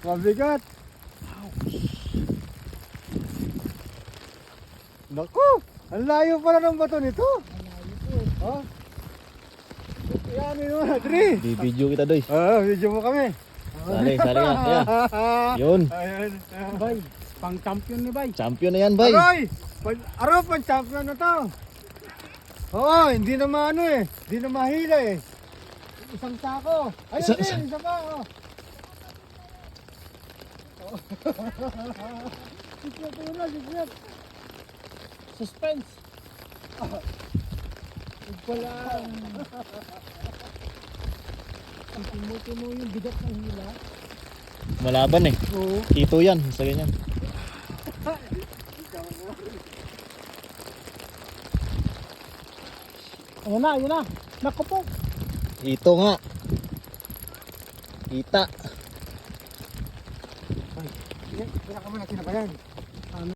Mabigat. Naku, ang layo pala ng bato nito. Ha? Yan yun, Adri. Bibidyo kita doy. Video mo kami. Sali nga. Yan. Yun. Ayan. Bay, pang champion ni Bay. Champion na yan, bay. Araw, pang-champion na to. Oo, hindi na maano eh. Hindi na mahila eh. Isang sako. Ayun din, isa pa. Sikret una, sikret. Suspense. Wala. Timo yung bigat ng hila. Malaban eh. Oo. Kito yan. Basta ganyan. Ayun na. Naku po. Ito nga. Kita. Kaya ka muna, sinabayan.